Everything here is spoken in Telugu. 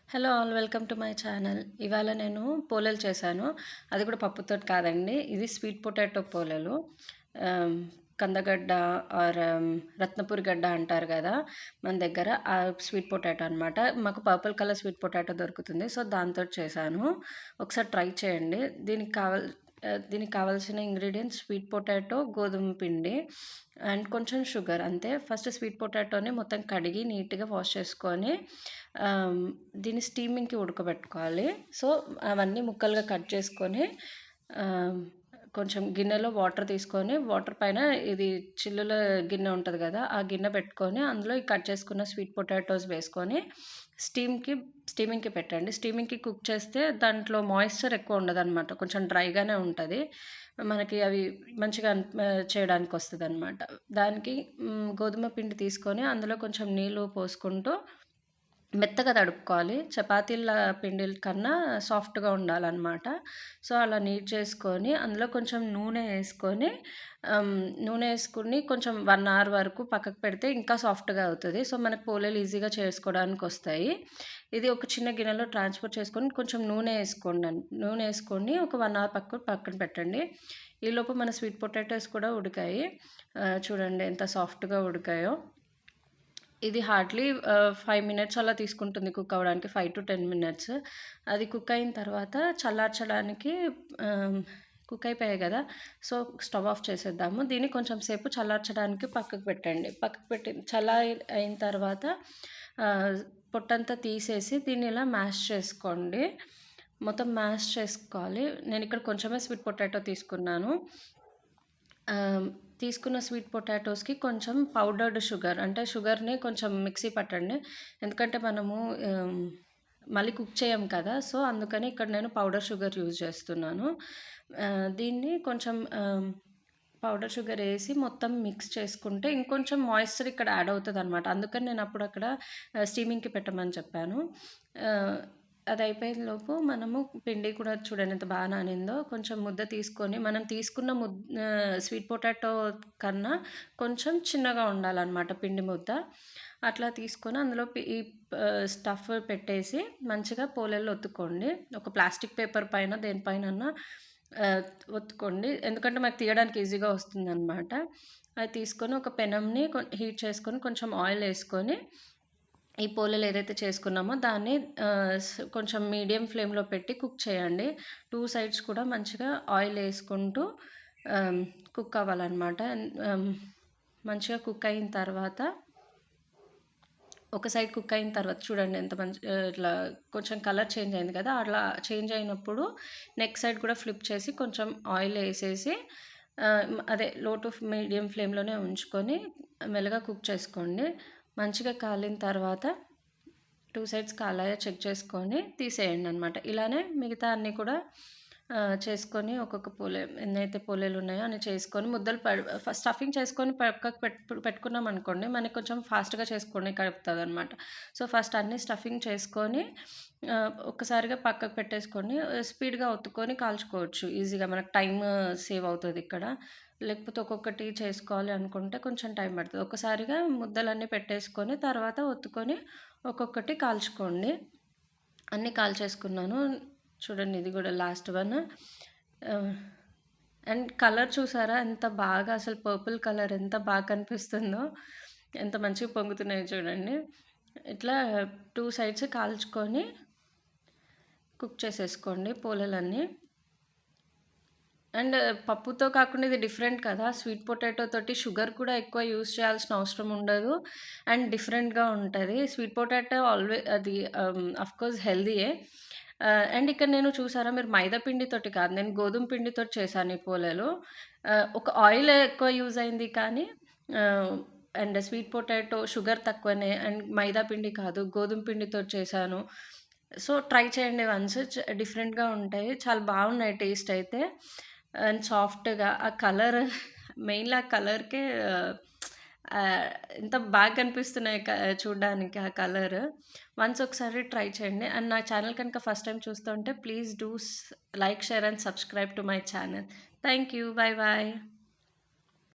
Hello all welcome to my channel. ఇవాళ నేను పోలేలు చేశాను. అది కూడా పప్పుతోటి కాదండి. ఇది స్వీట్ పొటాటో పోలేలు. ఆహ్, కందగడ్డ ఆర్ రత్నపురి గడ్డ అంటారు గదా! మన దగ్గర ఆ స్వీట్ పొటాటో అనమాట. మాకు పర్పుల్ కలర్ స్వీట్ పొటాటో దొరుకుతుంది. సో, దాంతోటి చేశాను. ఒకసారి ట్రై చేయండి. దీనికి కావాల్సిన ఇంగ్రీడియెంట్స్ స్వీట్ పొటాటో, గోధుమ పిండి అండ్ కొంచెం షుగర్ అంతే. ఫస్ట్ స్వీట్ పొటాటోని మొత్తం కడిగి నీట్‌గా వాష్ చేసుకొని దీన్ని స్టీమింగ్‌కి ఉడకబెట్టుకోవాలి. సో, అవన్నీ ముక్కలుగా కట్ చేసుకొని ఆహ్, కొంచెం గిన్నెలో వాటర్ తీసుకొని, వాటర్ పైన ఇది చిల్లుల గిన్నె ఉంటది గదా! ఆ గిన్నె పెట్టుకొని, అందులో ఈ కట్ చేసుకున్న స్వీట్ పొటాటోస్ వేసుకొని స్టీమింగ్‌కి పెట్టండి. స్టీమింగ్‌కి కుక్ చేస్తే దాంట్లో మాయిశ్చర్ ఎక్కువ ఉండదనమాట. కొంచెం డ్రైగానే ఉంటది. మనకి అవి మంచిగా చేయడానికొస్తదనమాట. దానికి గోధుమ పిండి తీసుకొని, అందులో కొంచెం నీళ్ళు పోసుకుంటూ మెత్తగా తడుపుకోవాలి. చపాతీల పిండిల కన్నా సాఫ్ట్‌గా ఉండాలనమాట. సో, అలా నీట్ చేసుకొని, అందులో కొంచెం నూనె ఏసుకొని కొంచెం 1 అవర్ వరకు పక్కకు పెడితే ఇంకా సాఫ్ట్‌గా అవుతది. సో, మనకు పోలేలు ఈజీగా చేసుకోవడానికొస్తాయి. ఇది ఒక చిన్న గిన్నెలో ట్రాన్స్‌ఫర్ చేసుకొని కొంచెం నూనె ఏసుకొని ఒక 1 అవర్ పక్కన పెట్టండి. ఈలోపు మన స్వీట్ పొటాటోస్ కూడా ఉడికాయి. చూడండి ఎంత సాఫ్ట్‌గా ఉడికాయో. ఇది హార్డ్‌లీ 5 మినిట్స్ అలా తీసుకుంటుంది కుక్ అవ్వడానికి. 5-10 మినిట్స్. అది కుక్ అయిన తర్వాత చల్లార్చడానికి కుక్ అయిపోయాయి గదా! సో, స్టవ్ ఆఫ్ చేసేద్దాము. దీన్ని కొంచెం సేపు చల్లార్చడానికి పక్కకు పెట్టండి. పక్కకు పెట్టి అయిన తర్వాత పొట్టంతా తీసేసి దీన్ని ఇలా మ్యాష్ చేసుకోండి. మొత్తం మ్యాష్ చేసుకోవాలి. నేనిక్కడ కొంచెమే స్వీట్ పొటాటో తీసుకున్నాను. ఆహ్, తీసుకున్న స్వీట్ పొటాటోస్‌కి కొంచెం పౌడర్డ్ షుగర్ అంటే షుగర్‌ని కొంచెం మిక్సీ పట్టండి. ఎందుకంటే మనము ఆహ్, మళ్ళీ కుక్ చేయం కదా! సో, అందుకని ఇక్కడ నేను పౌడర్ షుగర్ యూజ్ చేస్తున్నాను. దీన్ని కొంచెం పౌడర్ షుగర్ ఏసి మొత్తం మిక్స్ చేసుకుంటే ఇంకొంచెం మాయిశ్చర్ ఇక్కడ యాడ్ అవుతదనమాట. అందుకని నేను అప్పుడు అక్కడ స్టీమింగ్‌కి పెట్టమని చెప్పాను. ఆహ్, అది అయిపోయేలోపు మనము పిండి కూడా చూడండి ఎంత బాగా నానిందో. కొంచెం ముద్ద తీసుకొని మనం తీసుకున్న స్వీట్ పొటాటో కన్నా కొంచెం చిన్నగా ఉండాలనమాట పిండి ముద్ద. అట్లా తీసుకొని అందులో స్టఫ్ పెట్టేసి మంచిగా పోలేల్లో ఒత్తుకోండి. ఒక ప్లాస్టిక్ పేపర్ పైన దేనిపైనన్నా ఒత్తుకోండి. ఎందుకంటే మనకు తీయడానికి ఈజీగా వస్తుందనమాట. అది తీసుకొని ఒక పెనంని హీట్ చేసుకొని కొంచెం ఆయిల్ ఏసుకొని ఈ పోలేలు ఏదైతే చేసుకున్నామో దాన్ని కొంచెం మీడియం ఫ్లేమ్‌లో పెట్టి కుక్ చేయండి. 2 సైడ్స్ కూడా మంచిగా ఆయిల్ ఏసుకుంటూ ఆహ్, కుక్ అవ్వాలనమాట. మంచిగా కుక్ అయిన తర్వాత ఒక సైడ్ కుక్ అయిన తర్వాత చూడండి ఎంత ఇట్లా కొంచెం కలర్ చేంజ్ అయింది కదా! అట్లా చేంజ్ అయినప్పుడు నెక్స్ట్ సైడ్ కూడా ఫ్లిప్ చేసి కొంచెం ఆయిల్ ఏసేసి అదే లో టు మీడియం ఫ్లేమ్‌లోనే ఉంచుకొని మెల్లగా కుక్ చేసుకోండి. మంచిగా కాలిన తర్వాత 2 సైడ్స్ కాలాయో చెక్ చేసుకొని తీసేయండనమాట. ఇలానే మిగతా అన్నీ కూడా చేసుకొని ఒక్కొక్క ఎన్నైతే పోలేలున్నాయో అన్ని చేసుకొని ముద్దలు స్టఫింగ్ చేసుకొని పక్కకు పెట్టుకున్నామనుకోండి, మనకి కొంచెం ఫాస్ట్‌గా చేసుకోనికి అవుతదనమాట. సో, ఫస్ట్ అన్నీ స్టఫింగ్ చేసుకొని ఒక్కసారిగా పక్కకు పెట్టేసుకొని స్పీడ్‌గా ఒత్తుకొని కాల్చుకోవచ్చు ఈజీగా. మనకు టైమ్ సేవ్ అవుతదిక్కడ. లేకపోతే ఒక్కొక్కటి చేసుకోవాలి అనుకుంటే కొంచెం టైం పడతది. ఒక్కసారిగా ముద్దలన్నీ పెట్టేసుకొని తర్వాత ఒత్తుకొని ఒక్కొక్కటి కాల్చుకోండి. అన్నీ కాల్చేసుకున్నాను. చూడండి ఇది గూడా లాస్ట్ వన్. ఆహ్, అండ్ కలర్ చూసారా ఎంత బాగా అసలు పర్పుల్ కలర్ ఎంత బాగా కనిపిస్తుందో. ఎంత మంచిగా పొంగుతున్నాయో చూడండి. ఇట్లా 2 సైడ్స్ కాల్చుకొని కుక్ చేసేసుకోండి పోలేలన్నీ. అండ్ పప్పుతో కాకుండా ఇది డిఫరెంట్ కదా! స్వీట్ పొటాటో తోటి షుగర్ కూడా ఎక్కువ యూజ్ చేయాల్సిన అవసరం ఉండదు. అండ్ డిఫరెంట్‌గా ఉంటది. స్వీట్ పొటాటో అది ఆఫ్‌కోర్స్ హెల్తీయే. అండ్ ఇక్కడ నేను చూసారా మీరు మైదా పిండితోటి కాదు. నేను గోధుమ పిండితోటి చేశాను ఈ పోలేలు. ఒక ఆయిల్ ఎక్కువ యూజ్ అయింది కానీ ఆహ్, అండ్ స్వీట్ పొటాటో షుగర్ తక్కువనే అండ్ మైదా పిండి కాదు. గోధుమ పిండితోటి చేశాను. సో, ట్రై చేయండి వన్స్. డిఫరెంట్‌గా ఉంటాయి. చాలా బాగున్నాయి టేస్ట్ అయితే. అండ్ సాఫ్ట్‌గా ఆ కలర్ మెయిన్‌లీ ఆ కలర్‌కే ఆహ్, ఎంత బాగా కనిపిస్తున్నాయి చూడ్డానికి ఆ కలర్. వన్స్ ఒకసారి ట్రై చేయండి. అండ్ నా ఛానల్ కనుక ఫస్ట్ టైమ్ చూస్తుంటే please do like, share and subscribe to my channel. Thank you. By.